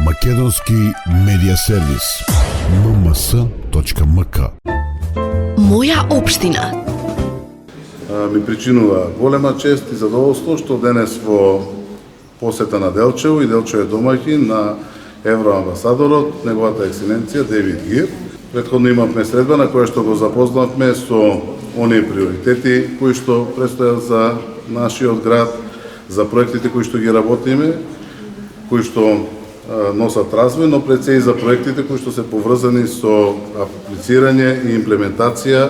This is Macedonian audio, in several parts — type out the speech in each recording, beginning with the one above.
Македонски медиа сервис. mms.mk. Моја општина. Ми причинува голема чест и задоволство што денес во посета на Делчево и Делчево е домаќин на евроамбасадорот, неговата ексцеленција Девид Гир. Претходно имавме средба на која што го запознавме со оние приоритети кои што предстојат за нашиот град, за проектите кои што ги работиме, кои што носат развој, но пред се и за проектите кои што се поврзани со аплицирање и имплементација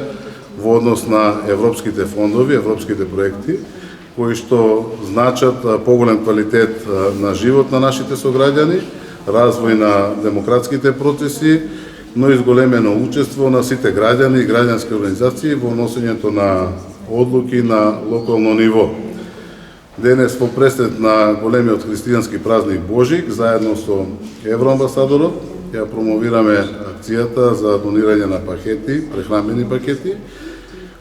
во однос на европските фондови, европските проекти, кои што значат поголем квалитет на живот на нашите сограѓани, развој на демократските процеси, но и зголемено учество на сите граѓани и граѓански организации во носењето на одлуки на локално ниво. Денес во пресед на големиот христијански празник Божик, заедно со евроамбасадорот, ја промовираме акцијата за донирање на пакети, прехранбени пакети,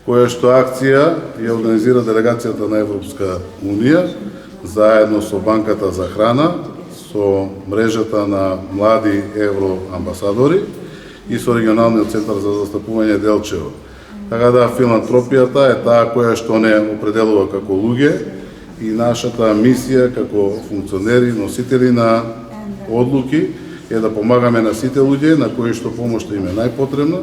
која што акција ја организира делегацијата на Европска Унија, заедно со Банката за храна, со мрежата на млади евроамбасадори и со регионалниот центар за застапување Делчево. Така да филантропијата е таа која што не определува како луѓе и нашата мисија како функционери, носители на одлуки е да помагаме на сите луѓе на кои што помошта им е најпотребна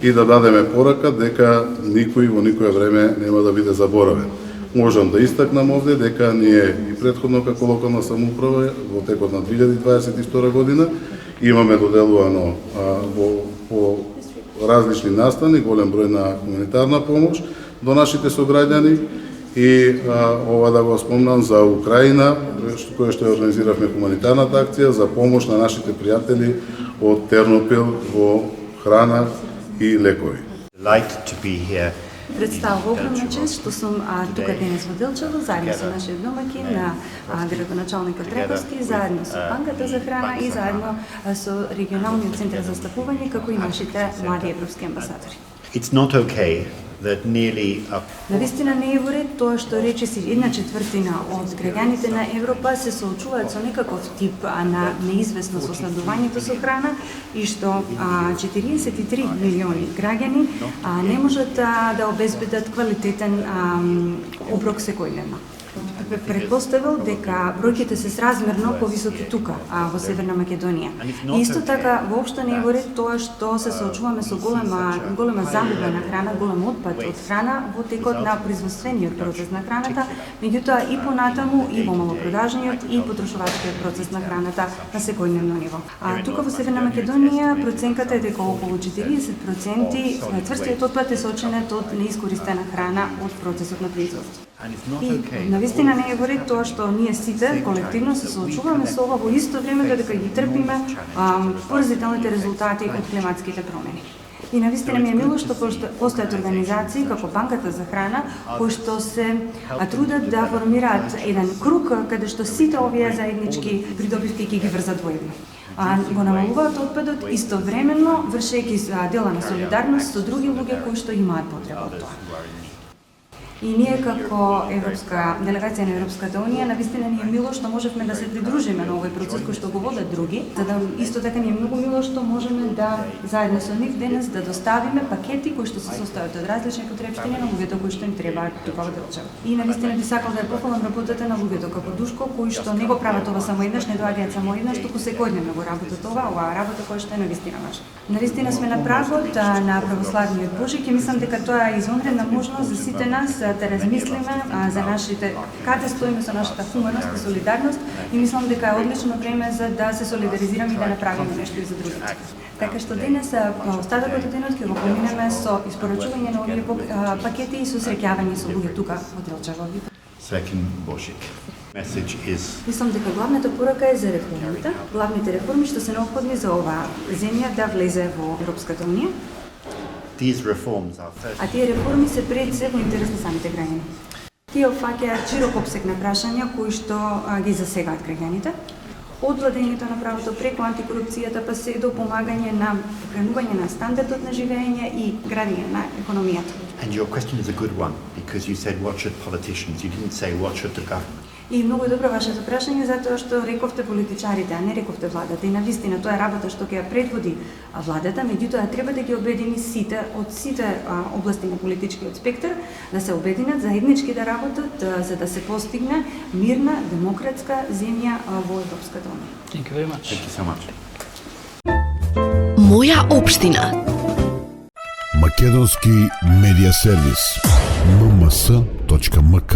и да дадеме порака дека никој во никое време нема да биде заборавен. Можам да истакнам овде дека ние и претходно како локална самоуправа во текот на 2022 година имаме доделувано по различни настани голем број на хуманитарна помош до нашите сограѓани и ова да го спомнам за Украина, која што ја организиравме хуманитарната акција за помош на нашите пријатели од Тернопил во храна и лекови. Представува огромна чест што сум тука денес во Делчево, заедно со нашиот домаќин, градоначалникот Трековски, заедно со Банката за храна и заедно со регионалниот центар за застапување, како и нашите млади европски амбасадори. It's not okay that nearly Навистина не е во ред тоа што речиси 1/4 од граѓаните на Европа се соочуваат со некаков тип на неизвестност во снабдувањето со храна и што 43 милиони граѓани не можат да обезбедат квалитетен оброк секојдневно. Предпоставил дека бројките се сразмерно повисоки тука, во Северна Македонија. И исто така, воопшто не е во ред тоа што се соочуваме со голема загуба на храна, голем отпад од храна во текот на производствениот процес на храната, меѓутоа и понатаму и во малопродажниот и потрошувачкиот процес на храната на секојдневно ниво. Тука во Северна Македонија проценката е дека околу 40% цврстиот отпад е сочинет од неискористена храна од процесот на производство. И навистина не е во ред тоа што ние сите колективно се соочуваме со ова во исто време додека ги трпиме поразителните резултати од климатските промени. И навистина ми е мило што постојат организации како Банката за храна кои што се трудат да формираат еден круг каде што сите овие заеднички придобивки ќе ги врзат воедно. Го намалуваат отпадот истовремено вршејќи дела на солидарност со други луѓе кои што имаат потреба од тоа. И ние како делегација на Европската Унија навистина ни е мило што можевме да се придружиме на овој процес кој што го водат други, за да исто така ни е многу мило што можеме да заедно со нив денес да доставиме пакети кои што се состојат од различни потрепштини на луѓето кои што им требаат тука во Делчево. И навистина би сакал да ја пофалам работата на луѓето како Душко кои што не го прават ова само еднаш, не доаѓаат само еднаш, туку секојдневно го работат оваа работа која што е навистина важна. Навистина сме на прагот на православниот Божик и мислам дека тоа е извонредна можност за сите нас да размислиме за нашите каде стоиме со нашата хуманост и солидарност и мислам дека е одлично време за да се солидаризираме и да направиме нешто и за другите. Така што денес остатокот од денот ќе го поминеме со испорачување на овие пакети и со среќавање со луѓе тука во Делчево. Мислам дека главната порака е за реформите, главните реформи што се необходни за оваа земја да влезе во Европската Унија. А тие реформи се пред се во интерес на самите граѓани. Тие опфаќаат широк опсег на прашања кои што ги засегаат граѓаните, од владењето на правото преку антикорупцијата па се до помагање на покренување на стандардот на живење и градење на економијата. And your question is a good one because you said what should politicians, you didn't say what should the government. И многу е добро вашето прашање затоа што рековте политичарите, а не рековте владата. И навистина тоа е работа што ќе ја предводи владата, меѓутоа треба да ги обедини сите од сите области на политичкиот спектар да се обединат заеднички да работат за да се постигне мирна, демократска земја во Европската унија. Thank you very much. Thank you so much. Моја општина. Македонски медиа сервис. mms.mk